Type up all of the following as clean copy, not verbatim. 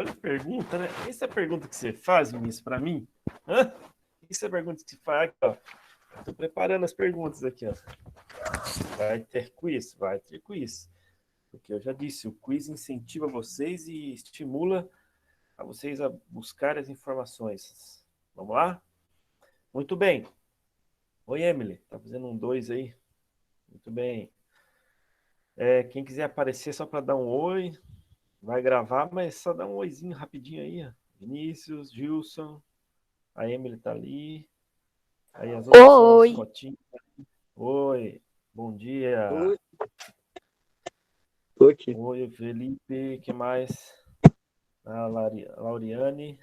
olha a pergunta, né? Essa é a pergunta que você faz, Vinícius, para mim? Hã? Essa é a pergunta que você faz aqui, ó. Estou preparando as perguntas aqui, ó. Vai ter quiz? Vai ter quiz. Porque eu já disse, o quiz incentiva vocês e estimula a vocês a buscar as informações. Vamos lá? Muito bem. Oi, Emily. Tá fazendo um 2 aí? Muito bem. Quem quiser aparecer só para dar um oi, vai gravar, mas só dá um oizinho rapidinho aí, ó. Vinícius, Gilson, a Emily tá ali. Aí as outras são as Oi. fotinhas. Oi, bom dia. Oi. Tô aqui. Oi, Felipe, que mais? A Lauriane.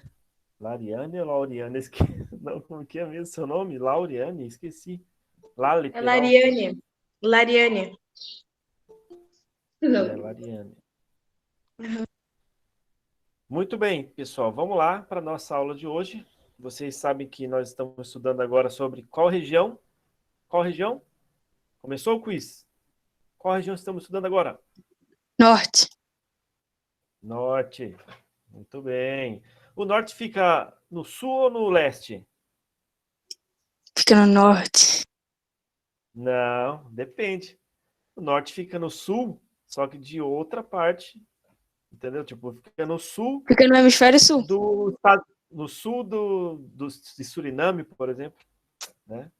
Lariane ou Lauriane? Não, como que é mesmo seu nome? Lauriane? Esqueci. Lá, É literal. Lariane. Lariane. Lariane. Muito bem, pessoal. Vamos lá para a nossa aula de hoje. Vocês sabem que nós estamos estudando agora sobre qual região? Qual região? Começou o quiz. Qual região estamos estudando agora? Norte. Norte. Muito bem. O norte fica no sul ou no leste? Fica no norte. Não, depende. O norte fica no sul, só que de outra parte, entendeu? Tipo, fica no sul Fica no hemisfério sul. do estado, no sul de Suriname, por exemplo, né?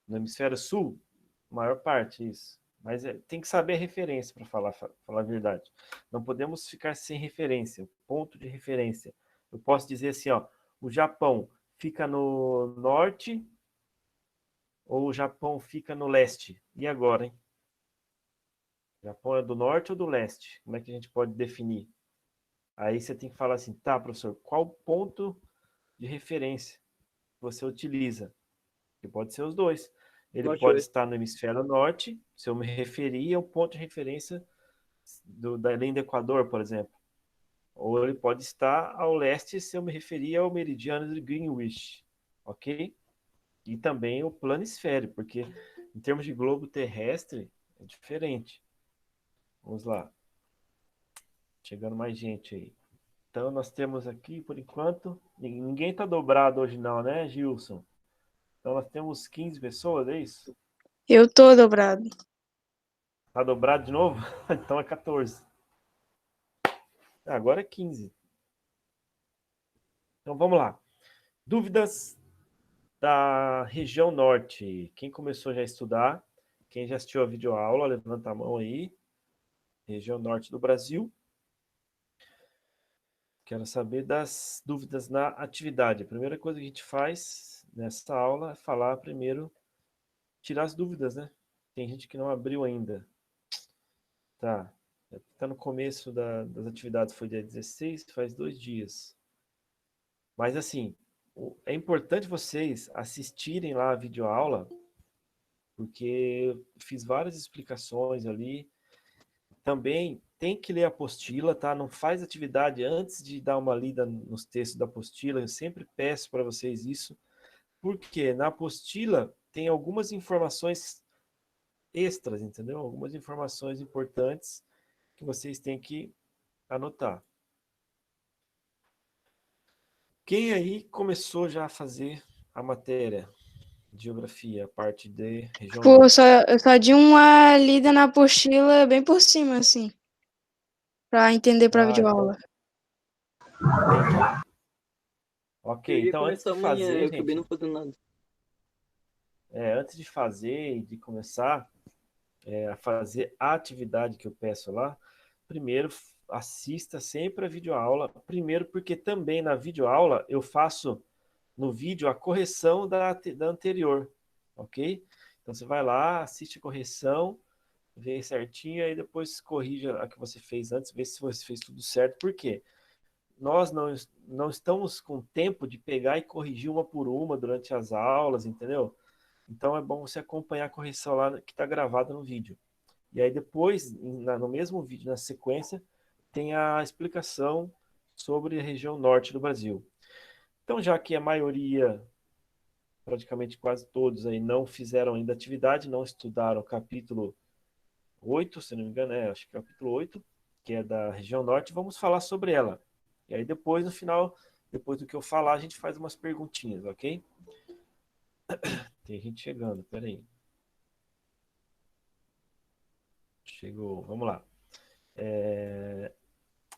No hemisfério sul, maior parte, isso. Mas tem que saber a referência para falar a verdade. Não podemos ficar sem referência, ponto de referência. Eu posso dizer assim, ó, o Japão fica no norte ou o Japão fica no leste? E agora, hein? O Japão é do norte ou do leste? Como é que a gente pode definir? Aí você tem que falar assim, tá, professor, qual ponto de referência você utiliza? Que pode ser os dois. Ele Norte pode oeste. estar no hemisfério norte, se eu me referir ao ponto de referência da linha do Equador, por exemplo. Ou ele pode estar ao leste, se eu me referir ao meridiano de Greenwich, ok? E também o planisfério, porque em termos de globo terrestre é diferente. Vamos lá. Chegando mais gente aí. Então nós temos aqui, por enquanto, ninguém está dobrado hoje não, né, Gilson? Então nós temos 15 pessoas, é isso? Eu tô dobrado. Tá dobrado de novo? Então é 14. Agora é 15. Então vamos lá. Dúvidas da região norte. Quem começou já a estudar? Quem já assistiu a videoaula, levanta a mão aí. Região norte do Brasil. Quero saber das dúvidas na atividade. A primeira coisa que a gente faz nessa aula é falar primeiro, tirar as dúvidas, né? Tem gente que não abriu ainda. Tá. Está no começo das atividades, foi dia 16, faz 2 dias. Mas assim, é importante vocês assistirem lá a videoaula, porque eu fiz várias explicações ali. Também tem que ler a apostila, tá? Não faz atividade antes de dar uma lida nos textos da apostila. Eu sempre peço para vocês isso, porque na apostila tem algumas informações extras, entendeu? Algumas informações importantes que vocês têm que anotar. Quem aí começou já a fazer a matéria de geografia, a parte de região Tipo, eu norte? só dei uma lida na apostila bem por cima, assim. Pra entender pra Ah, então, videoaula. entendi. Ok, Eu ia então antes começar de amanhã, fazer, eu acabei gente, não fazendo nada. antes de fazer e de começar a fazer a atividade que eu peço lá, primeiro assista sempre a videoaula. Primeiro porque também na videoaula eu faço no vídeo a correção da anterior, ok? Então você vai lá, assiste a correção, vê certinho, aí depois corrija a que você fez antes, vê se você fez tudo certo. Por quê? Nós não estamos com tempo de pegar e corrigir uma por uma durante as aulas, entendeu? Então é bom você acompanhar a correção lá que está gravada no vídeo. E aí depois, no mesmo vídeo, na sequência, tem a explicação sobre a região norte do Brasil. Então, já que a maioria, praticamente quase todos aí, não fizeram ainda atividade, não estudaram o capítulo 8, se não me engano, acho que é o capítulo 8, que é da região norte, vamos falar sobre ela. E aí depois, no final, depois do que eu falar, a gente faz umas perguntinhas, ok? Tem gente chegando, peraí. Chegou, vamos lá.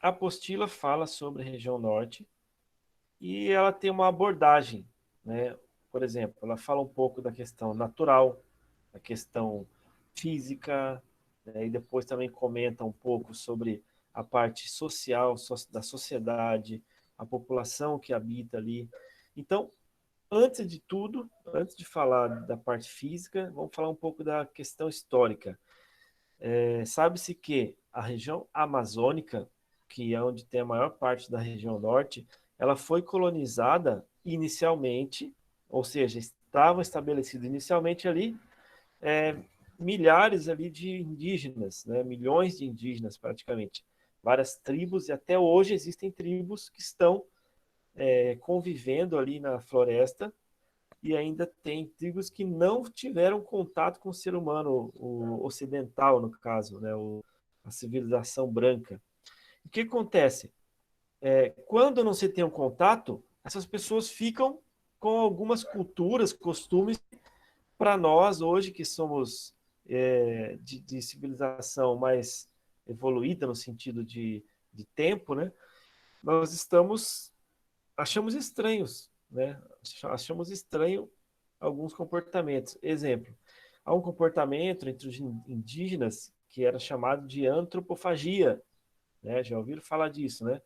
A apostila fala sobre a região norte e ela tem uma abordagem, né? Por exemplo, ela fala um pouco da questão natural, da questão física, né? E depois também comenta um pouco sobre a parte social da sociedade, a população que habita ali. Então, antes de tudo, antes de falar da parte física, vamos falar um pouco da questão histórica. Sabe-se que a região amazônica, que é onde tem a maior parte da região norte, ela foi colonizada inicialmente, ou seja, estavam estabelecidos inicialmente ali é, milhares ali de indígenas, né? Milhões de indígenas praticamente, várias tribos, e até hoje existem tribos que estão convivendo ali na floresta, e ainda tem tribos que não tiveram contato com o ser humano, o ocidental, no caso, né? A civilização branca. O que acontece? Quando não se tem um contato, essas pessoas ficam com algumas culturas, costumes, para nós, hoje, que somos de civilização mais evoluída no sentido de tempo, né? Nós achamos estranhos, né? Achamos estranho alguns comportamentos. Exemplo, há um comportamento entre os indígenas que era chamado de antropofagia, né? Já ouviram falar disso, né?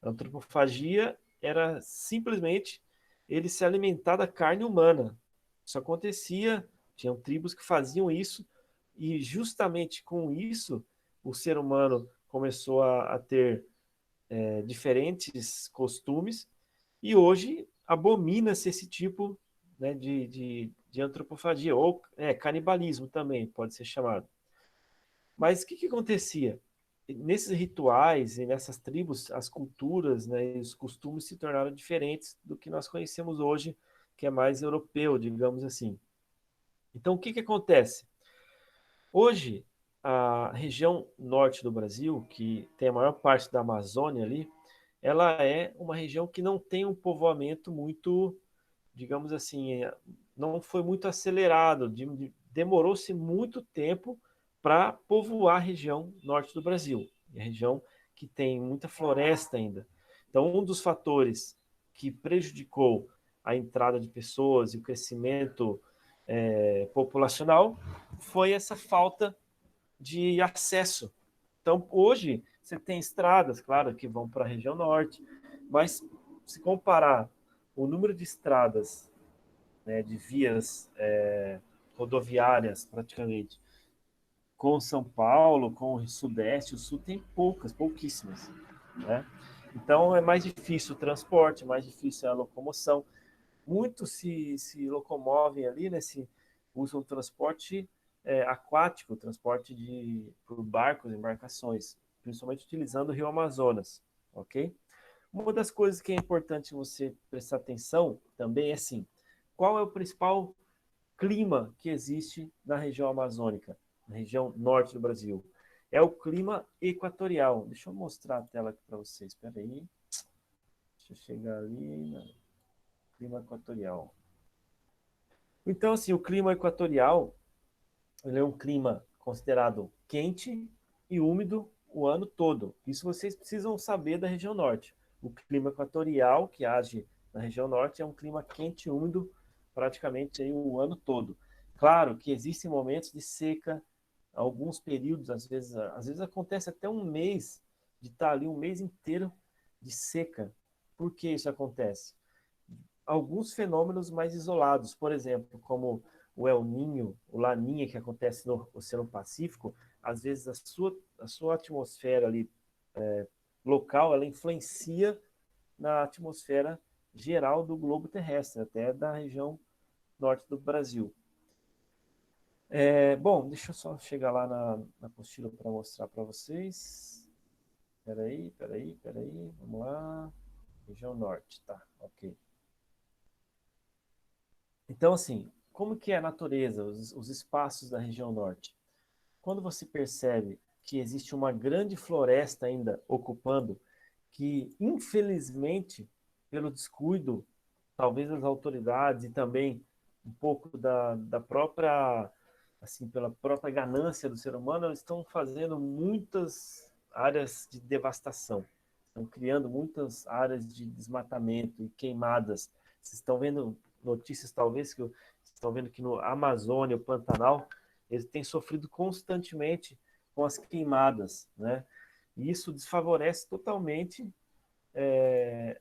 Antropofagia era simplesmente ele se alimentar da carne humana. Isso acontecia, tinham tribos que faziam isso, e justamente com isso o ser humano começou a ter diferentes costumes, e hoje abomina-se esse tipo, né, de antropofagia, ou canibalismo também pode ser chamado. Mas o que acontecia? Nesses rituais e nessas tribos, as culturas, né, e os costumes se tornaram diferentes do que nós conhecemos hoje, que é mais europeu, digamos assim. Então, o que acontece? Hoje, a região norte do Brasil, que tem a maior parte da Amazônia ali, ela é uma região que não tem um povoamento muito, digamos assim, não foi muito acelerado, demorou-se muito tempo para povoar a região norte do Brasil, a região que tem muita floresta ainda. Então, um dos fatores que prejudicou a entrada de pessoas e o crescimento populacional foi essa falta de acesso. Então, hoje, você tem estradas, claro, que vão para a região norte, mas se comparar o número de estradas, né, de vias rodoviárias, praticamente, com São Paulo, com o Sudeste, o Sul tem pouquíssimas, né? Então, é mais difícil o transporte, mais difícil a locomoção. Muitos se locomovem ali, né, usam transporte aquático, transporte por barcos, embarcações, principalmente utilizando o Rio Amazonas, ok? Uma das coisas que é importante você prestar atenção também é assim, qual é o principal clima que existe na região amazônica, na região norte do Brasil? É o clima equatorial. Deixa eu mostrar a tela aqui para vocês, espera aí. Deixa eu chegar ali no clima equatorial. Então, assim, o clima equatorial, ele é um clima considerado quente e úmido o ano todo. Isso vocês precisam saber da região norte. O clima equatorial, que age na região norte, é um clima quente e úmido praticamente aí o ano todo. Claro que existem momentos de seca, alguns períodos, às vezes acontece até um mês de estar ali um mês inteiro de seca. Por que isso acontece? Alguns fenômenos mais isolados, por exemplo, como o El Ninho, o Laninha, que acontece no Oceano Pacífico, às vezes a sua atmosfera ali local, ela influencia na atmosfera geral do globo terrestre, até da região norte do Brasil. Bom, deixa eu só chegar lá na apostila para mostrar para vocês. Peraí, vamos lá. Região norte, tá, ok. Então, assim, como que é a natureza, os espaços da região norte? Quando você percebe que existe uma grande floresta ainda ocupando que, infelizmente, pelo descuido, talvez das autoridades e também um pouco da própria, assim, pela própria ganância do ser humano, eles estão fazendo muitas áreas de devastação, estão criando muitas áreas de desmatamento e queimadas. Vocês estão vendo notícias, talvez, que estão vendo que no Amazônia, o Pantanal, eles têm sofrido constantemente com as queimadas, né? E isso desfavorece totalmente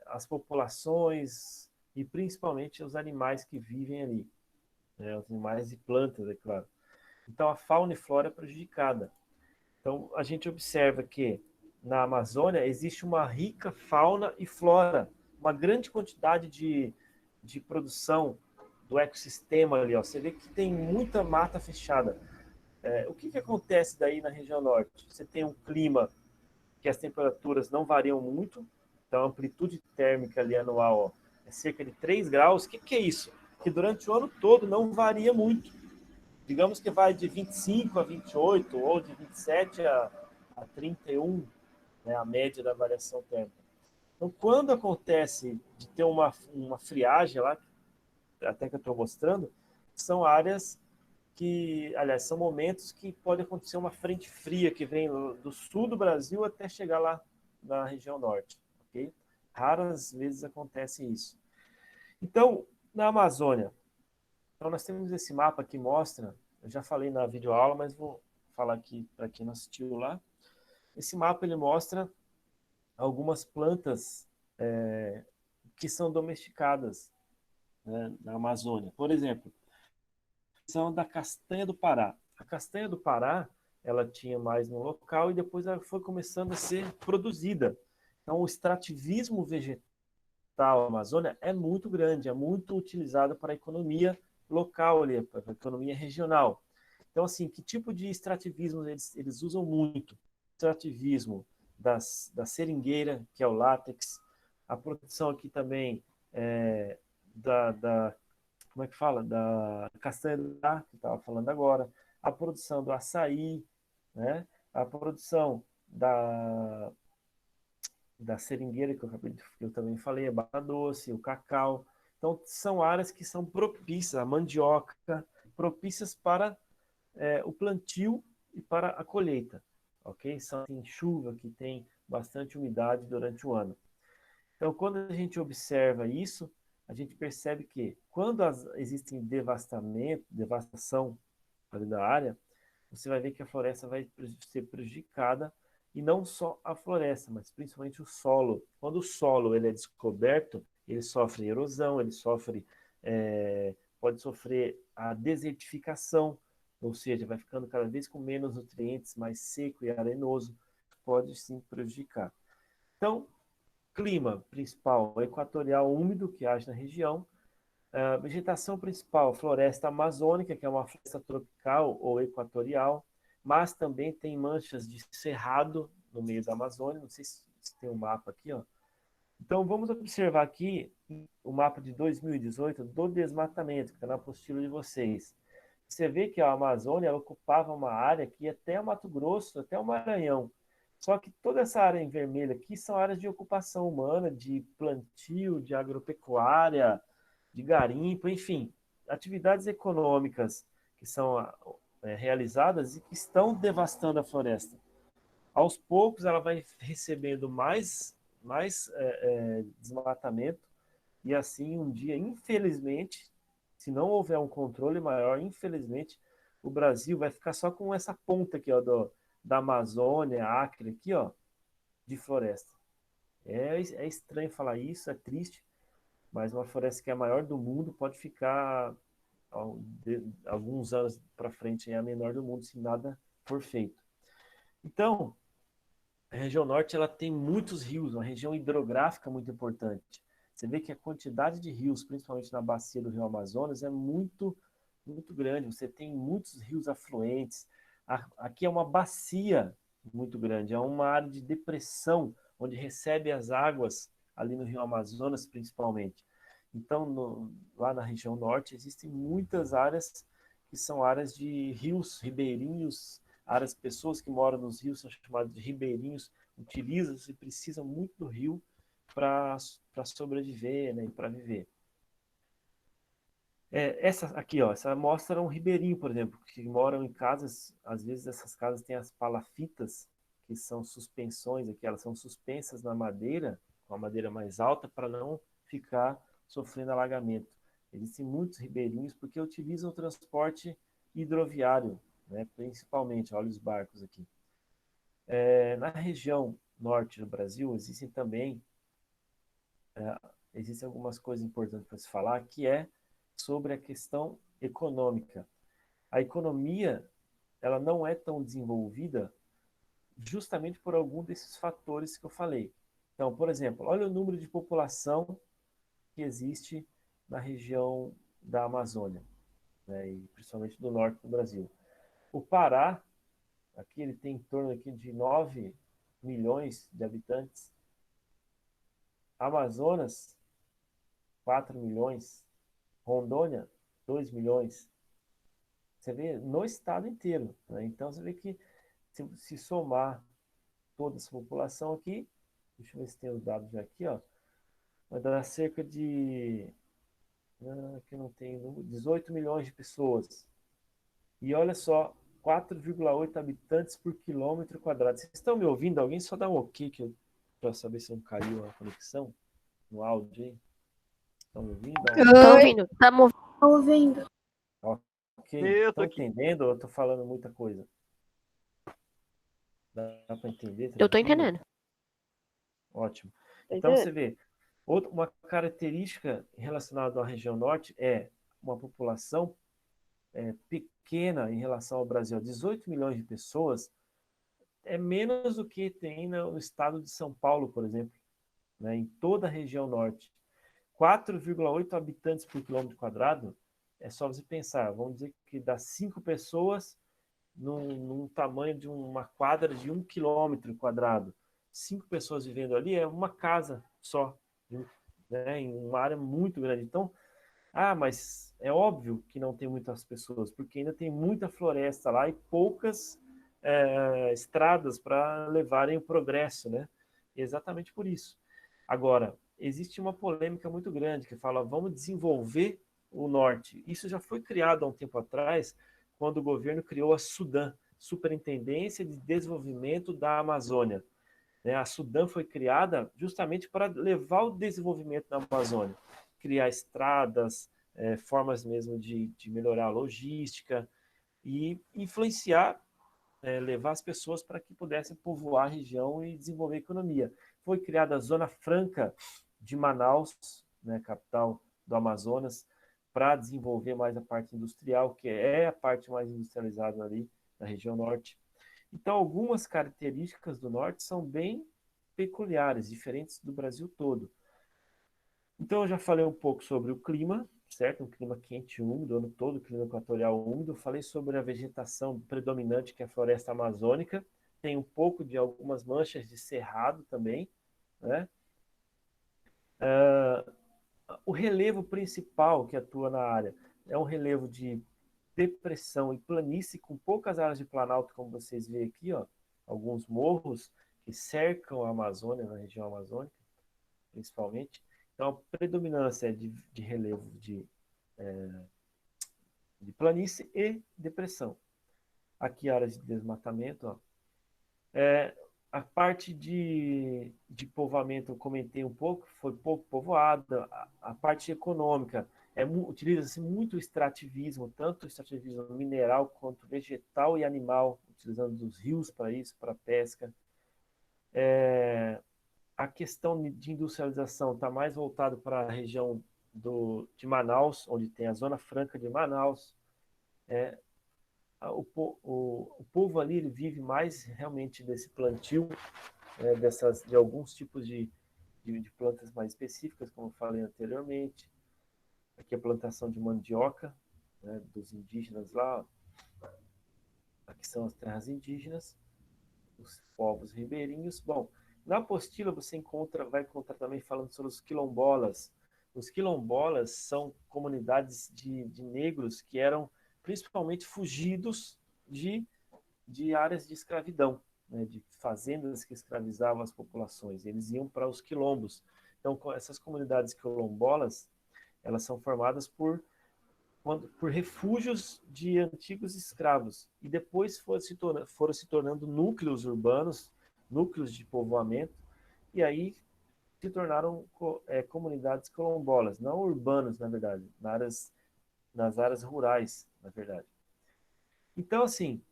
as populações e principalmente os animais que vivem ali, né? Os animais e plantas, é claro. Então a fauna e flora é prejudicada. Então a gente observa que na Amazônia existe uma rica fauna e flora, uma grande quantidade de produção do ecossistema ali. Ó. Você vê que tem muita mata fechada. O que acontece daí na região norte? Você tem um clima que as temperaturas não variam muito, então a amplitude térmica ali anual ó, é cerca de 3 graus. O que é isso? Que durante o ano todo não varia muito. Digamos que vai de 25 a 28 ou de 27 a 31, né, a média da variação térmica. Então, quando acontece de ter uma friagem lá, até que eu estou mostrando, são áreas que, aliás, são momentos que pode acontecer uma frente fria que vem do sul do Brasil até chegar lá na região norte, ok? Raras vezes acontece isso. Então, na Amazônia, então nós temos esse mapa que mostra, eu já falei na videoaula, mas vou falar aqui para quem não assistiu lá. Esse mapa ele mostra algumas plantas que são domesticadas, né, na Amazônia. Por exemplo, são da castanha do Pará. A castanha do Pará, ela tinha mais no local e depois ela foi começando a ser produzida. Então, o extrativismo vegetal na Amazônia é muito grande, é muito utilizado para a economia local, ali, para a economia regional. Então, assim, que tipo de extrativismo eles usam muito? Extrativismo da seringueira, que é o látex, a produção aqui também da como é que fala? Da castanha que estava falando agora, a produção do açaí, né? A produção da seringueira, que eu também falei, a batata doce, o cacau. Então, são áreas que são propícias, a mandioca, propícias para o plantio e para a colheita, ok? São tem chuva, que tem bastante umidade durante o ano. Então, quando a gente observa isso, a gente percebe que quando existem devastação ali da área, você vai ver que a floresta vai ser prejudicada e não só a floresta, mas principalmente o solo. Quando o solo ele é descoberto, ele sofre erosão, ele sofre, pode sofrer a desertificação, ou seja, vai ficando cada vez com menos nutrientes, mais seco e arenoso, pode sim prejudicar. Então, clima principal equatorial úmido que age na região. Vegetação principal, floresta amazônica, que é uma floresta tropical ou equatorial, mas também tem manchas de cerrado no meio da Amazônia. Não sei se tem um mapa aqui, ó. Então vamos observar aqui o mapa de 2018 do desmatamento, que está na apostila de vocês. Você vê que a Amazônia ocupava uma área que ia até o Mato Grosso, até o Maranhão. Só que toda essa área em vermelho aqui são áreas de ocupação humana, de plantio, de agropecuária, de garimpo, enfim, atividades econômicas que são realizadas e que estão devastando a floresta. Aos poucos ela vai recebendo mais desmatamento e assim um dia, infelizmente, se não houver um controle maior, infelizmente, o Brasil vai ficar só com essa ponta aqui, ó, da Amazônia, Acre, aqui, ó, de floresta. É estranho falar isso, é triste, mas uma floresta que é a maior do mundo pode ficar alguns anos para frente é a menor do mundo se nada for feito. Então, a região norte ela tem muitos rios, uma região hidrográfica muito importante. Você vê que a quantidade de rios, principalmente na bacia do Rio Amazonas, é muito grande. Você tem muitos rios afluentes. Aqui é uma bacia muito grande, é uma área de depressão onde recebe as águas ali no Rio Amazonas, principalmente. Então, lá na região norte existem muitas áreas que são áreas de rios, ribeirinhos Áreas, pessoas que moram nos rios são chamadas de ribeirinhos, utilizam-se e precisam muito do rio para sobreviver, né, e para viver. Essa aqui, ó, essa mostra um ribeirinho, por exemplo, que moram em casas, às vezes essas casas têm as palafitas, que são suspensões aqui, elas são suspensas na madeira, com a madeira mais alta, para não ficar sofrendo alagamento. Existem muitos ribeirinhos porque utilizam o transporte hidroviário, né, principalmente, olha os barcos aqui. Na região norte do Brasil, existem algumas coisas importantes para se falar, que é sobre a questão econômica. A economia, ela não é tão desenvolvida justamente por algum desses fatores que eu falei. Então, por exemplo, olha o número de população que existe na região da Amazônia, né, e principalmente do norte do Brasil. O Pará, aqui ele tem em torno aqui de 9 milhões de habitantes. Amazonas, 4 milhões. Rondônia, 2 milhões. Você vê no estado inteiro, né? Então você vê que se somar toda essa população aqui, deixa eu ver se tem os dados já aqui, ó, vai dar cerca de, aqui não tem número, 18 milhões de pessoas. E olha só, 4,8 habitantes por quilômetro quadrado. Vocês estão me ouvindo? Alguém só dá um ok para saber se não caiu a conexão no áudio aí. Estão me ouvindo? Tá Oi. ouvindo? Tá Ouvindo. Ok. Estão entendendo ou eu estou falando muita coisa? Dá para entender? Eu tô Tranquilo? entendendo. Ótimo. Então você vê, uma característica relacionada à região norte é uma população pequena em relação ao Brasil. 18 milhões de pessoas é menos do que tem no estado de São Paulo, por exemplo, né, em toda a região norte. 4,8 habitantes por quilômetro quadrado, é só você pensar, vamos dizer que dá 5 pessoas num tamanho de uma quadra de 1 quilômetro quadrado. 5 pessoas vivendo ali é uma casa só, né, em uma área muito grande. Então, mas é óbvio que não tem muitas pessoas, porque ainda tem muita floresta lá e poucas estradas para levarem o progresso, né? Exatamente por isso. Agora, existe uma polêmica muito grande que fala, vamos desenvolver o norte. Isso já foi criado há um tempo atrás, quando o governo criou a SUDAM, Superintendência de Desenvolvimento da Amazônia. A SUDAM foi criada justamente para levar o desenvolvimento da Amazônia, criar estradas, formas mesmo de melhorar a logística e influenciar, levar as pessoas para que pudessem povoar a região e desenvolver a economia. Foi criada a Zona Franca de Manaus, né, capital do Amazonas, para desenvolver mais a parte industrial, que é a parte mais industrializada ali na região norte. Então, algumas características do norte são bem peculiares, diferentes do Brasil todo. Então, eu já falei um pouco sobre o clima, certo? Um clima quente e úmido, o ano todo, clima equatorial úmido. Falei sobre a vegetação predominante, que é a floresta amazônica. Tem um pouco de algumas manchas de cerrado também, né? O relevo principal que atua na área é um relevo de depressão e planície, com poucas áreas de planalto, como vocês veem aqui, ó, alguns morros que cercam a Amazônia, na região amazônica, principalmente. Então, a predominância é de relevo de planície e depressão. Aqui, áreas de desmatamento. Ó. A parte de povoamento, eu comentei um pouco, foi pouco povoada. A parte econômica, utiliza-se muito o extrativismo, tanto o extrativismo mineral quanto vegetal e animal, utilizando os rios para isso, para pesca. A questão de industrialização está mais voltado para a região de Manaus, onde tem a Zona Franca de Manaus. O povo ali ele vive mais realmente desse plantio, de alguns tipos de plantas mais específicas, como eu falei anteriormente. Aqui a plantação de mandioca, né, dos indígenas lá. Aqui são as terras indígenas, os povos ribeirinhos. Bom, na apostila você vai encontrar também falando sobre os quilombolas. Os quilombolas são comunidades de negros que eram principalmente fugidos de áreas de escravidão, né, de fazendas que escravizavam as populações. Eles iam para os quilombos. Então, essas comunidades quilombolas, elas são formadas por refúgios de antigos escravos e depois foram se tornando núcleos urbanos, núcleos de povoamento, e aí se tornaram comunidades quilombolas, não urbanas, na verdade, nas áreas rurais, na verdade. Então, assim,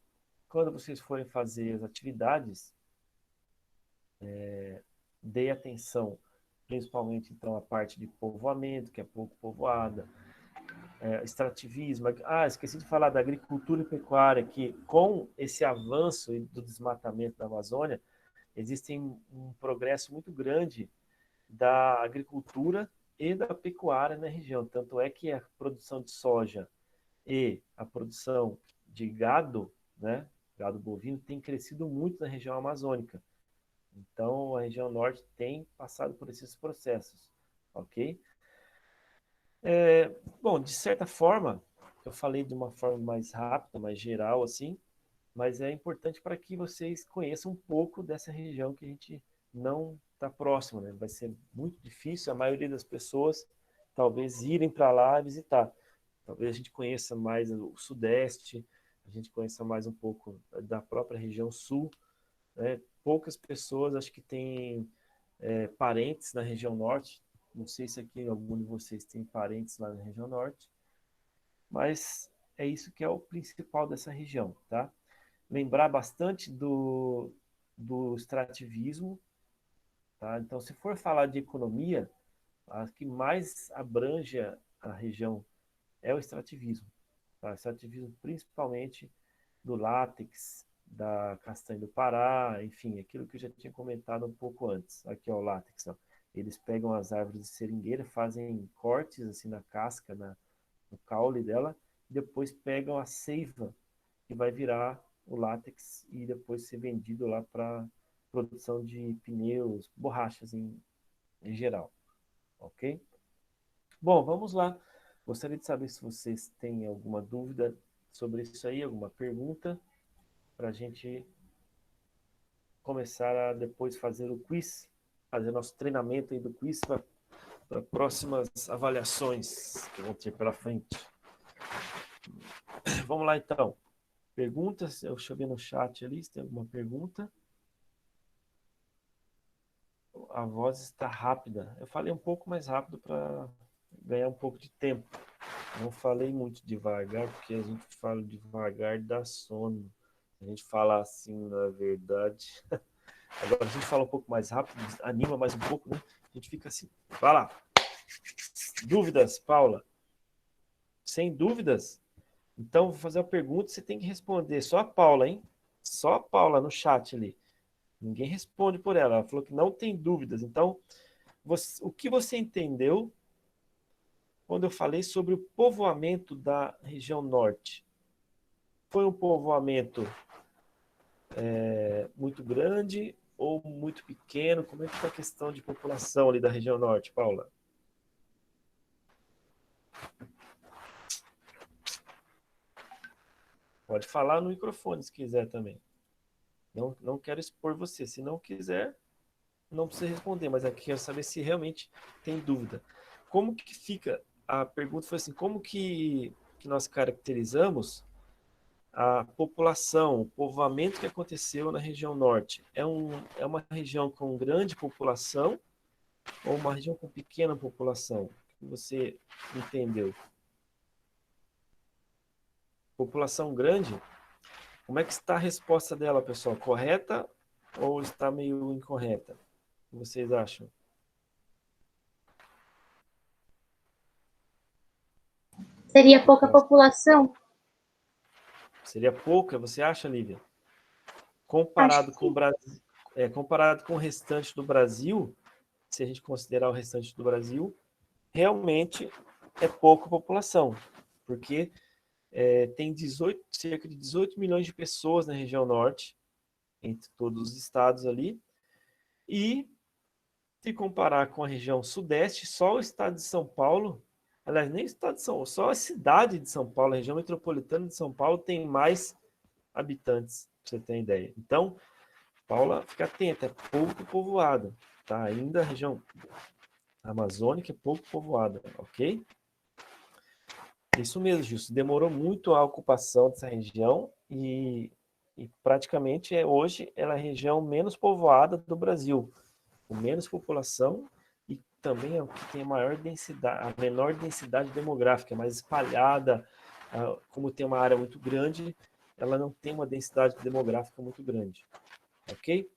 quando vocês forem fazer as atividades, dê atenção, principalmente, então, à parte de povoamento, que é pouco povoada, extrativismo. Esqueci de falar da agricultura e pecuária, que com esse avanço do desmatamento da Amazônia, existe um progresso muito grande da agricultura e da pecuária na região. Tanto é que a produção de soja e a produção de gado, né, gado bovino, tem crescido muito na região amazônica. Então, a região norte tem passado por esses processos, ok? Bom, de certa forma, eu falei de uma forma mais rápida, mais geral, assim, mas é importante para que vocês conheçam um pouco dessa região que a gente não está próximo, né? Vai ser muito difícil a maioria das pessoas talvez irem para lá visitar. Talvez a gente conheça mais o Sudeste, a gente conheça mais um pouco da própria região Sul, né? Poucas pessoas, acho que têm parentes na região Norte. Não sei se aqui algum de vocês tem parentes lá na região Norte, mas é isso que é o principal dessa região, tá? Lembrar bastante do extrativismo, tá? Então, se for falar de economia, a que mais abrange a região é o extrativismo, tá? Extrativismo principalmente do látex, da castanha do Pará, enfim, aquilo que eu já tinha comentado um pouco antes. Aqui, ó, o látex, ó. Eles pegam as árvores de seringueira, fazem cortes assim na casca, no caule dela, e depois pegam a seiva, que vai virar o látex e depois ser vendido lá para produção de pneus, borrachas em geral, ok? Bom, vamos lá. Gostaria de saber se vocês têm alguma dúvida sobre isso aí, alguma pergunta, para a gente começar a depois fazer o quiz, fazer nosso treinamento aí do quiz para próximas avaliações que vão ter pela frente. Vamos lá, então. Perguntas? Deixa eu ver no chat ali se tem alguma pergunta. A voz está rápida. Eu falei um pouco mais rápido para ganhar um pouco de tempo. Não falei muito devagar, porque a gente fala devagar dá sono. A gente fala assim, na verdade. Agora a gente fala um pouco mais rápido, anima mais um pouco, né? A gente fica assim. Vai lá. Dúvidas, Paula? Sem dúvidas? Então, vou fazer uma pergunta e você tem que responder. Só a Paula, hein? Só a Paula no chat ali. Ninguém responde por ela. Ela falou que não tem dúvidas. Então, o que você entendeu quando eu falei sobre o povoamento da região norte? Foi um povoamento muito grande ou muito pequeno? Como é que está a questão de população ali da região norte, Paula? Pode falar no microfone se quiser também. Não quero expor você. Se não quiser, não precisa responder, mas aqui eu quero saber se realmente tem dúvida. Como que fica? A pergunta foi assim: como que nós caracterizamos a população, o povoamento que aconteceu na região norte? É uma região com grande população ou uma região com pequena população? O que você entendeu? População grande? Como é que está a resposta dela, pessoal? Correta ou está meio incorreta? O que vocês acham? Seria pouca população? Seria pouca, você acha, Lívia? Comparado com o Brasil, comparado com o restante do Brasil, se a gente considerar o restante do Brasil, realmente é pouca população, porque tem cerca de 18 milhões de pessoas na região norte, entre todos os estados ali, e se comparar com a região sudeste, só o estado de São Paulo, aliás, nem o estado de São Paulo, só a cidade de São Paulo, a região metropolitana de São Paulo tem mais habitantes você ter ideia. Então, Paula, fica atenta, é pouco povoada, tá? Ainda a região amazônica é pouco povoada, ok? Isso mesmo, Gilson. Demorou muito a ocupação dessa região e praticamente hoje ela é a região menos povoada do Brasil, com menos população e também é o que tem a maior densidade, a menor densidade demográfica, é mais espalhada. Como tem uma área muito grande, ela não tem uma densidade demográfica muito grande, ok?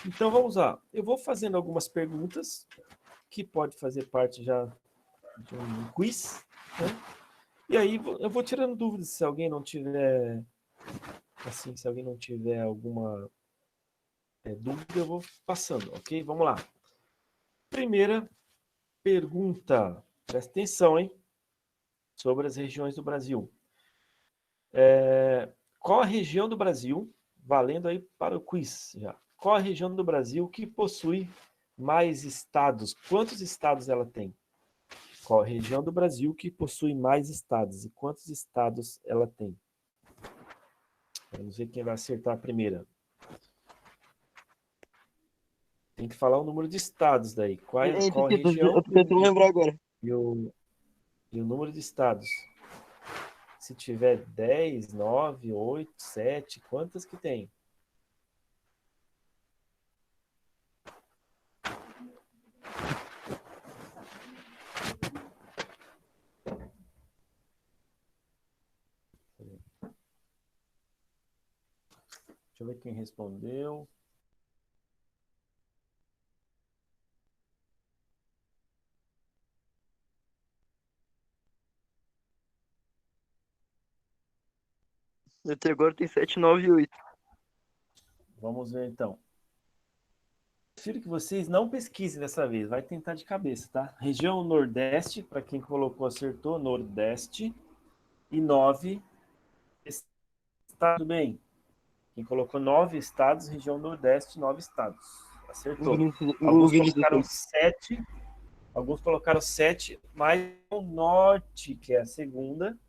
Então vamos lá. Eu vou fazendo algumas perguntas que pode fazer parte já de um quiz, né? E aí eu vou tirando dúvidas se alguém não tiver, assim, se alguém não tiver alguma dúvida, eu vou passando, ok? Vamos lá. Primeira pergunta, presta atenção, hein? Sobre as regiões do Brasil. Qual a região do Brasil, valendo aí para o quiz já, qual a região do Brasil que possui mais estados? Quantos estados ela tem? Qual a região do Brasil que possui mais estados? E quantos estados ela tem? Vamos ver quem vai acertar a primeira. Tem que falar o número de estados daí. Qual a região Eu tô tentando lembrar agora. e o número de estados. Se tiver 10, 9, 8, 7, quantas que tem? Deixa eu ver quem respondeu. Até agora tem 7, 9 e 8. Vamos ver então. Prefiro que vocês não pesquisem dessa vez, vai tentar de cabeça, tá? Região Nordeste, para quem colocou, acertou, Nordeste. E 9 estados, bem. Quem colocou 9 estados, região Nordeste, 9 estados. Acertou. O Alguns Vinícius colocaram fez. 7, alguns colocaram 7, mas o Norte, que é a segunda,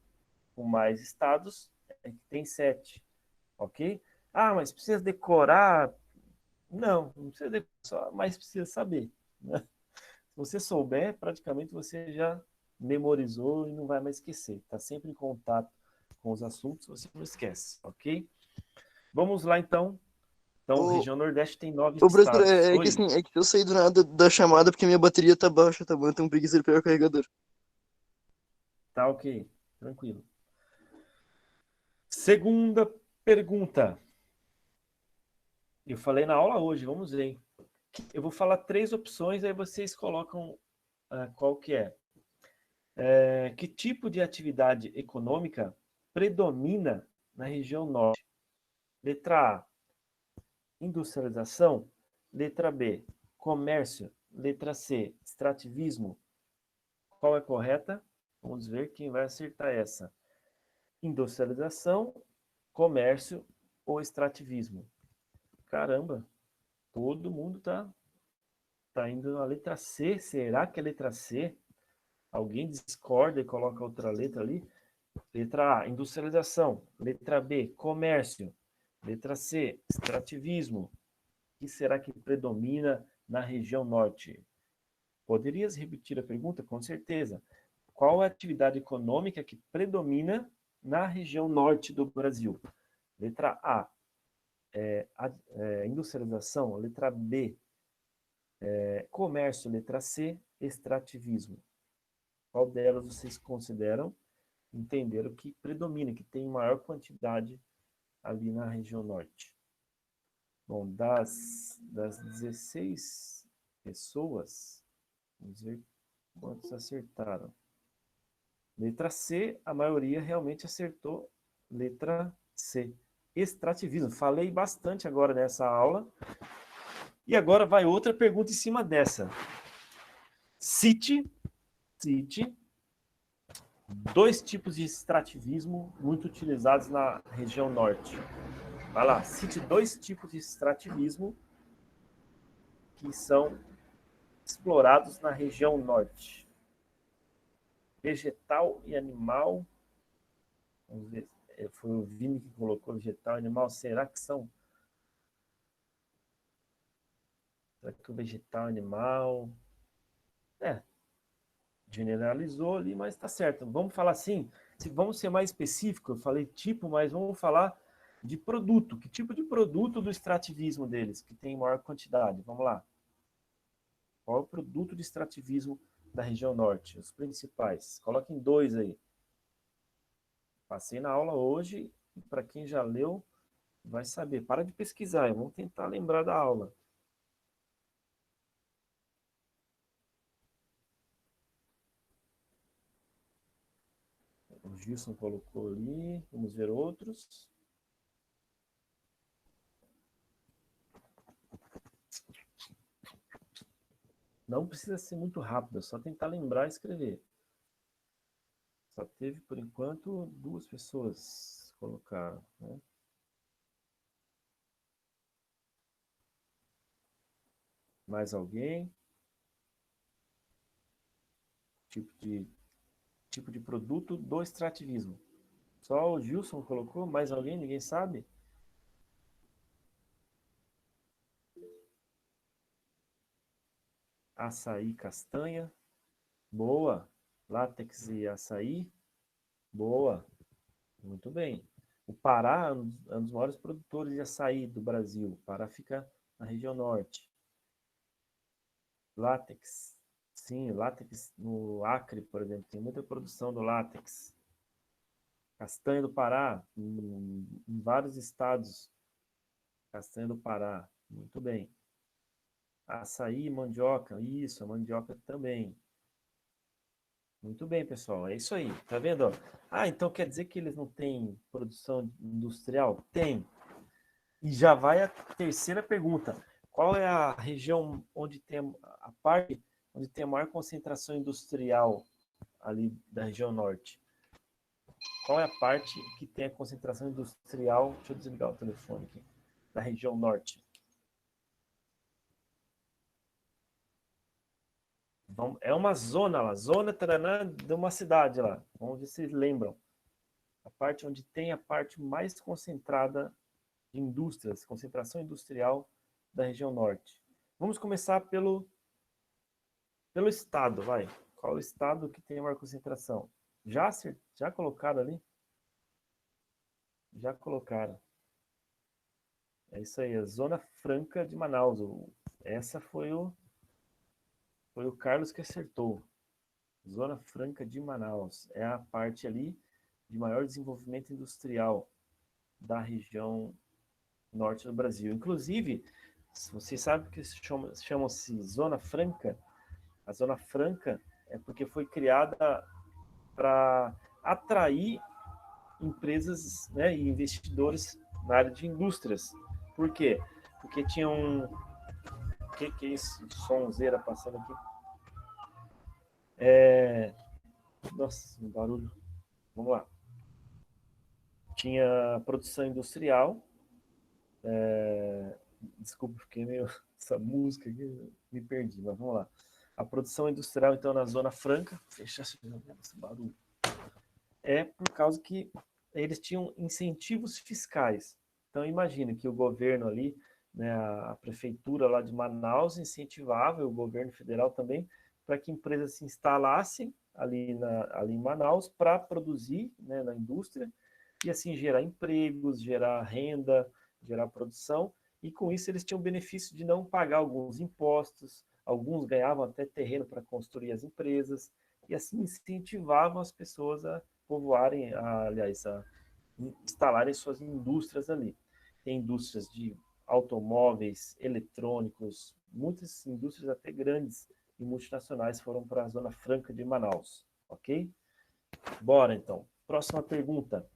com mais estados, tem 7, ok? Ah, mas precisa decorar? Não precisa decorar, mas precisa saber, né? Se você souber, praticamente você já memorizou e não vai mais esquecer. Está sempre em contato com os assuntos, você não esquece, ok? Vamos lá, então. Então, O, região Nordeste tem 9 o professor, estados. é que Oi, assim, é que eu saí do nada da chamada porque minha bateria tá baixa, tá bom? Então preguiça de pegar o carregador. tá ok, tranquilo. Segunda pergunta. Eu falei na aula hoje, vamos ver, hein? Eu vou falar 3 opções, aí vocês colocam qual que é. Que tipo de atividade econômica predomina na região norte? Letra A, industrialização. Letra B, comércio. Letra C, extrativismo. Qual é correta? Vamos ver quem vai acertar essa. Industrialização, comércio ou extrativismo? Caramba, todo mundo tá indo na letra C. Será que é a letra C? Alguém discorda e coloca outra letra ali? Letra A, industrialização. Letra B, comércio. Letra C, extrativismo. O que será que predomina na região norte? Poderias repetir a pergunta? Com certeza. Qual a atividade econômica que predomina na região norte do Brasil? Letra A, industrialização. Letra B, comércio. Letra C, extrativismo. Qual delas vocês consideram, entenderam que predomina, que tem maior quantidade ali na região norte? Bom, das 16 pessoas, vamos ver quantos acertaram. Letra C, a maioria realmente acertou. Letra C, extrativismo. Falei bastante agora nessa aula. E agora vai outra pergunta em cima dessa. Cite 2 tipos de extrativismo muito utilizados na região norte. Vai lá, cite 2 tipos de extrativismo que são explorados na região norte. Vegetal e animal. Vamos ver. Foi o Vini que colocou vegetal, animal. Será que são? Será que o vegetal, animal... É, generalizou ali, mas tá certo. Vamos falar assim, vamos ser mais específico, eu falei tipo, mas vamos falar de produto. Que tipo de produto do extrativismo deles, que tem maior quantidade? Vamos lá. Qual é o produto de extrativismo da região norte? Os principais. Coloquem 2 aí. Passei na aula hoje, e para quem já leu, vai saber. Para de pesquisar, vamos tentar lembrar da aula. O Gilson colocou ali, vamos ver outros. Não precisa ser muito rápido, é só tentar lembrar e escrever. Só teve, por enquanto, 2 pessoas colocaram, né? Mais alguém? Tipo de produto do extrativismo. Só o Gilson colocou? Mais alguém? Ninguém sabe? Açaí, castanha. Boa. Látex e açaí. Boa. Muito bem. O Pará é um dos maiores produtores de açaí do Brasil. O Pará fica na região norte. Látex. Sim, látex no Acre, por exemplo, tem muita produção do látex. Castanha do Pará, em vários estados. Castanha do Pará, muito bem. Açaí, mandioca, isso, a mandioca também. Muito bem, pessoal, é isso aí, tá vendo? Ah, então quer dizer que eles não têm produção industrial? Tem. E já vai a terceira pergunta. Qual é a região onde tem a parte onde tem a maior concentração industrial ali da região norte? Qual é a parte que tem a concentração industrial? Deixa eu desligar o telefone aqui. Da região norte. É uma zona lá, zona taranã de uma cidade lá. Vamos ver se vocês lembram. A parte onde tem a parte mais concentrada de indústrias, concentração industrial da região norte. Vamos começar pelo estado, vai. Qual o estado que tem a maior concentração? Já colocaram ali? Já colocaram. É isso aí, a Zona Franca de Manaus. Essa foi o Carlos que acertou. Zona Franca de Manaus. É a parte ali de maior desenvolvimento industrial da região norte do Brasil. Inclusive, vocês sabem que chama-se Zona Franca. A Zona Franca é porque foi criada para atrair empresas, né, e investidores na área de indústrias. Por quê? Porque tinha um... O que é isso? Sonzeira passando aqui. Nossa, um barulho. Vamos lá. Tinha produção industrial. Desculpa, fiquei meio... Essa música aqui, me perdi, mas vamos lá. A produção industrial, então, na Zona Franca, fechar esse barulho, é por causa que eles tinham incentivos fiscais. Então, imagina que o governo ali, né, a prefeitura lá de Manaus incentivava, e o governo federal também, para que empresas se instalassem ali em Manaus para produzir, né, na indústria, e assim gerar empregos, gerar renda, gerar produção, e com isso eles tinham o benefício de não pagar alguns impostos, alguns ganhavam até terreno para construir as empresas, e assim incentivavam as pessoas a povoarem, aliás, a instalarem suas indústrias ali. Tem indústrias de automóveis, eletrônicos, muitas indústrias até grandes e multinacionais foram para a Zona Franca de Manaus, ok? Bora então. Próxima pergunta.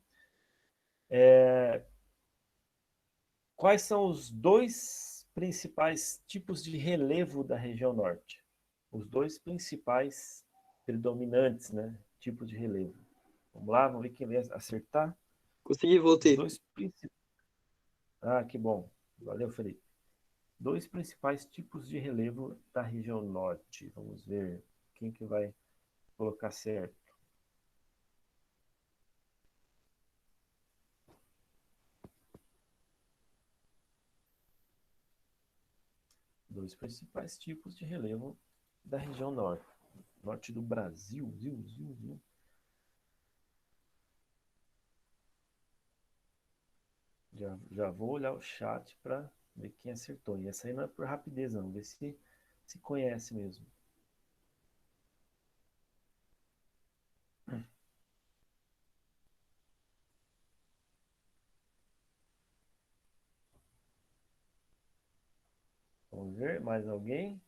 Quais são os 2 principais tipos de relevo da região norte? Os 2 principais predominantes, né, tipos de relevo. Vamos lá, vamos ver quem vai acertar. Consegui, Os voltei. 2 principais. Ah, que bom. Valeu, Felipe. 2 principais tipos de relevo da região norte. Vamos ver quem que vai colocar certo. dois principais tipos de relevo da região norte do Brasil. Já vou olhar o chat para ver quem acertou. E essa aí não é por rapidez, não. Ver se conhece mesmo. Vamos ver, mais alguém?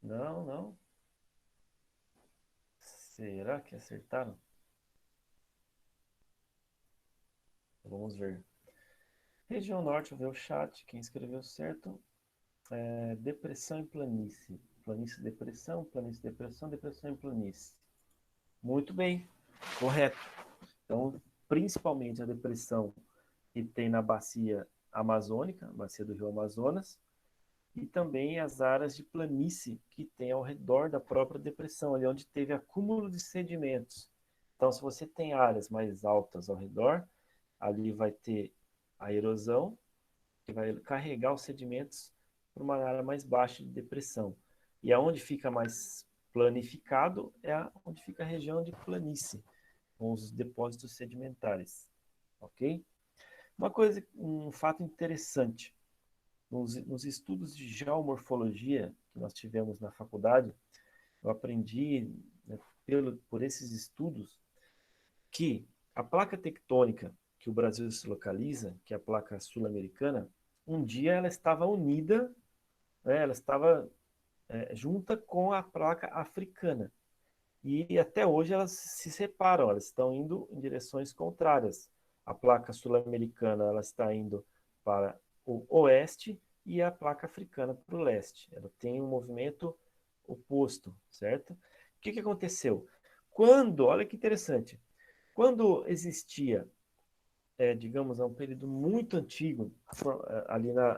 Não. Será que acertaram? Vamos ver. Região Norte, vou ver o chat. Quem escreveu certo é depressão e planície. Planície, depressão e planície. Muito bem, correto. Então, principalmente a depressão que tem na bacia amazônica, bacia do Rio Amazonas, e também as áreas de planície que tem ao redor da própria depressão, ali onde teve acúmulo de sedimentos. Então, se você tem áreas mais altas ao redor, ali vai ter a erosão, que vai carregar os sedimentos para uma área mais baixa de depressão. E aonde fica mais planificado é onde fica a região de planície, com os depósitos sedimentares. Ok? Um fato interessante, nos estudos de geomorfologia que nós tivemos na faculdade, eu aprendi, né, por esses estudos, que a placa tectônica que o Brasil se localiza, que é a placa sul-americana, um dia ela estava unida, né, ela estava junta com a placa africana. E até hoje elas se separam, elas estão indo em direções contrárias. A placa sul-americana ela está indo para o oeste e a placa africana para o leste. Ela tem um movimento oposto, certo? O que aconteceu? Olha que interessante, quando existia, digamos, um período muito antigo,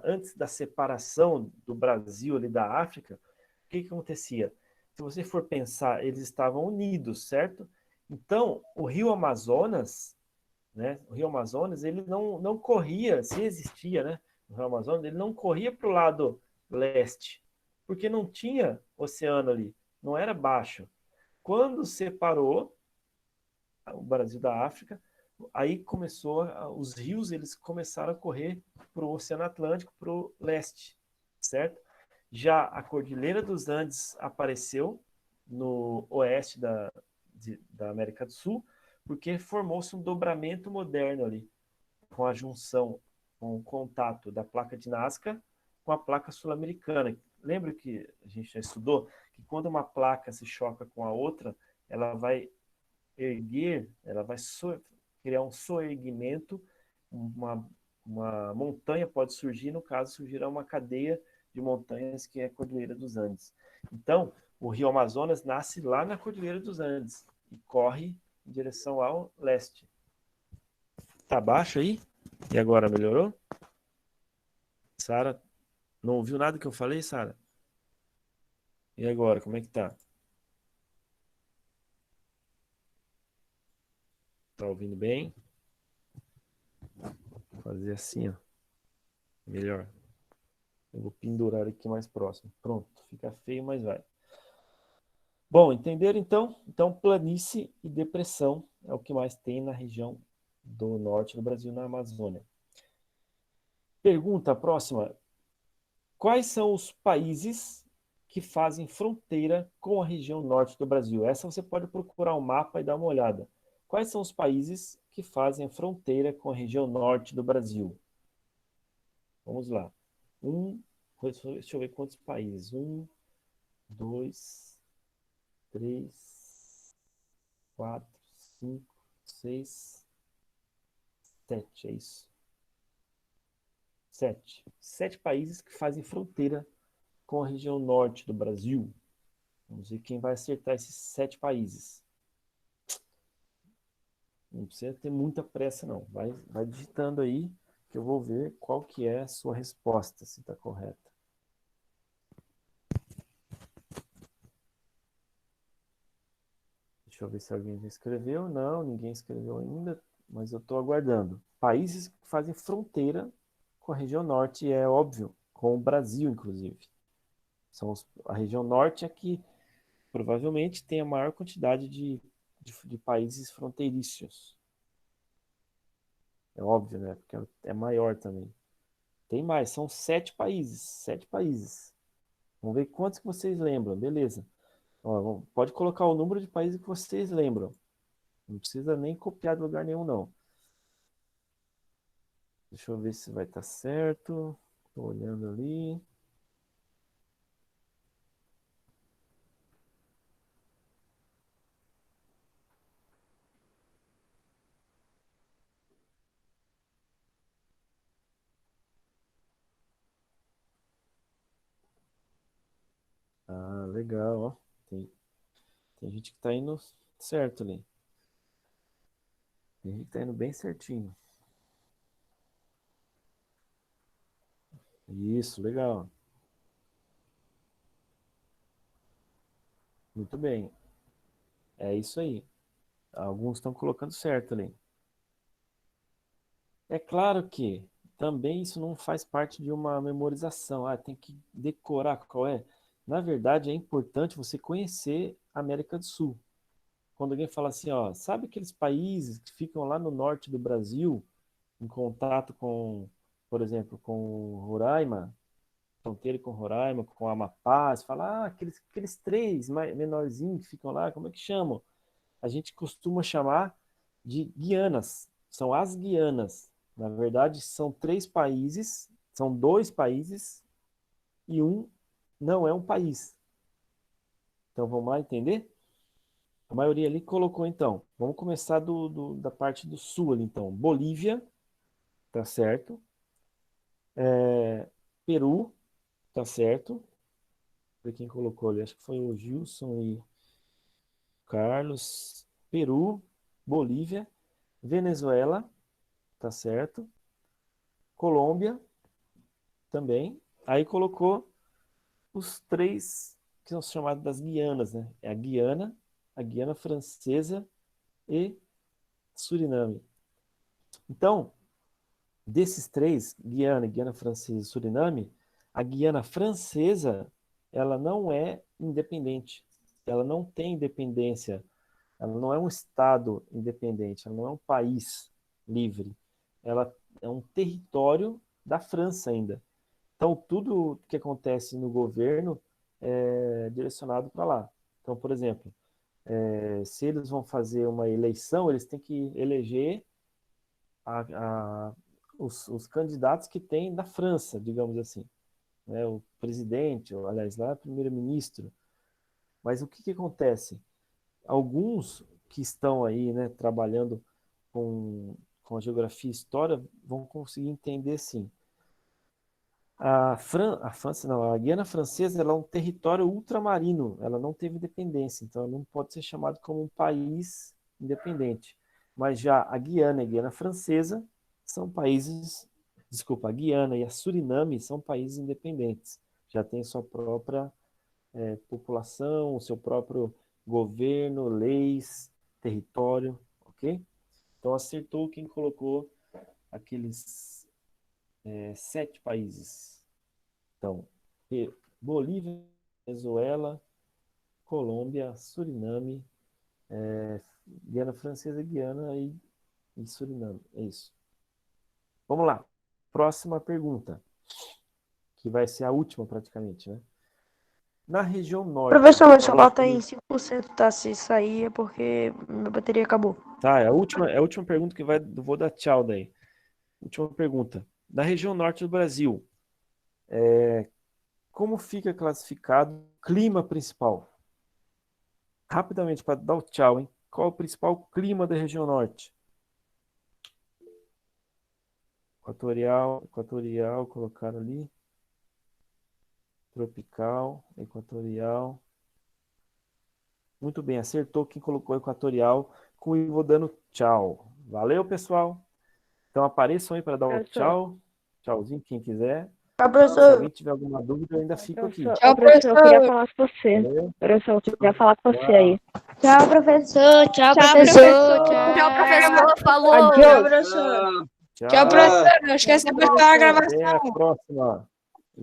antes da separação do Brasil ali da África, o que acontecia? Se você for pensar, eles estavam unidos, certo? Então, o Rio Amazonas, né? O Rio Amazonas, ele não corria, se existia, né? O Rio Amazonas, ele não corria para o lado leste, porque não tinha oceano ali, não era baixo. Quando separou o Brasil da África, aí os rios eles começaram a correr para o Oceano Atlântico, para o leste, certo? Já a Cordilheira dos Andes apareceu no oeste da América do Sul, porque formou-se um dobramento moderno ali, com a junção, com o contato da placa de Nazca com a placa sul-americana. Lembra que a gente já estudou que quando uma placa se choca com a outra, ela vai ela vai criar um soerguimento, uma montanha pode surgir, no caso surgirá uma cadeia de montanhas que é a Cordilheira dos Andes. Então, o Rio Amazonas nasce lá na Cordilheira dos Andes e corre em direção ao leste. Tá baixo aí? E agora, melhorou? Sara, não ouviu nada que eu falei, Sara? E agora, como é que tá? Tá ouvindo bem? Vou fazer assim, ó. Melhor. Eu vou pendurar aqui mais próximo. Pronto, fica feio, mas vai. Bom, entenderam então? Então, planície e depressão é o que mais tem na região do norte do Brasil, na Amazônia. Pergunta próxima. Quais são os países que fazem fronteira com a região norte do Brasil? Essa você pode procurar um mapa e dar uma olhada. Quais são os países que fazem fronteira com a região norte do Brasil? Vamos lá. Deixa eu ver quantos países. 2, 3, 4, 5, 6, 7, é isso. 7. 7 países que fazem fronteira com a região norte do Brasil. Vamos ver quem vai acertar esses 7 países. Não precisa ter muita pressa, não. Vai digitando aí, que eu vou ver qual que é a sua resposta, se está correta. Deixa eu ver se alguém já escreveu. Não, ninguém escreveu ainda, mas eu estou aguardando. Países que fazem fronteira com a região norte, é óbvio, com o Brasil, inclusive. A região norte é que provavelmente tem a maior quantidade de países fronteiriços. É óbvio, né? Porque é maior também. Tem mais, são 7 países. 7 países. Vamos ver quantos que vocês lembram. Beleza. Ó, pode colocar o número de países que vocês lembram. Não precisa nem copiar de lugar nenhum, não. Deixa eu ver se vai estar certo. Estou olhando ali. Ah, legal, ó. Tem gente que tá indo certo ali. Tem gente que tá indo bem certinho. Isso, legal. Muito bem. É isso aí. Alguns estão colocando certo ali. É claro que também isso não faz parte de uma memorização. Ah, tem que decorar qual é. Na verdade, é importante você conhecer a América do Sul. Quando alguém fala assim, ó, sabe aqueles países que ficam lá no norte do Brasil, em contato com, por exemplo, com Roraima, fronteira com Roraima, com Amapá, você fala, aqueles três menorzinhos que ficam lá, como é que chamam? A gente costuma chamar de Guianas, são as Guianas. Na verdade, são 3 países, são 2 países e um não é um país. Então vamos lá entender? A maioria ali colocou então. Vamos começar da parte do sul ali então. Bolívia, tá certo. Peru, tá certo. Foi quem colocou ali, acho que foi o Gilson e Carlos. Peru, Bolívia, Venezuela, tá certo. Colômbia também. Aí colocou os 3 que são chamados das Guianas, né? É a Guiana Francesa e Suriname. Então, desses 3, Guiana Francesa e Suriname, a Guiana Francesa, ela não é independente. Ela não tem independência. Ela não é um estado independente. Ela não é um país livre. Ela é um território da França ainda. Então, tudo que acontece no governo é direcionado para lá. Então, por exemplo, se eles vão fazer uma eleição, eles têm que eleger os candidatos que tem na França, digamos assim. Né? O presidente, ou, aliás, lá é o primeiro-ministro. Mas o que acontece? Alguns que estão aí, né, trabalhando com a geografia e história vão conseguir entender, sim. A França, não, a Guiana Francesa, ela é um território ultramarino, ela não teve independência, então ela não pode ser chamada como um país independente. Mas já a Guiana e a Guiana Francesa são países, desculpa, a Guiana e a Suriname são países independentes, já tem sua própria população, o seu próprio governo, leis, território, ok? Então acertou quem colocou aqueles 7 países. Então, Bolívia, Venezuela, Colômbia, Suriname, Guiana Francesa, Guiana e Suriname. É isso. Vamos lá. Próxima pergunta, que vai ser a última praticamente, né? Na região norte. Professor, meu celular tá em 5%, tá? Se sair é porque minha bateria acabou. Tá, é a última pergunta que vou dar tchau daí. Última pergunta. Na região norte do Brasil, como fica classificado o clima principal? Rapidamente, para dar o tchau, hein? Qual é o principal clima da região norte? Equatorial, colocaram ali. Tropical, equatorial. Muito bem, acertou quem colocou equatorial. Com isso, vou dando tchau. Valeu, pessoal. Então apareçam aí para dar o tchau. Tchauzinho, quem quiser. Tchau, Se professor. alguém tiver uma dúvida, eu ainda fico aqui. Tchau, professor. Eu queria falar com você. Valeu. Professor, eu queria falar com você aí. Tchau, professor. Tchau, Tchau, professor. professor. Tchau, professor. Falou. Adeus. Tchau, professor. Tchau. Tchau, professor. Não esquece de apertar a gravação. Até a próxima.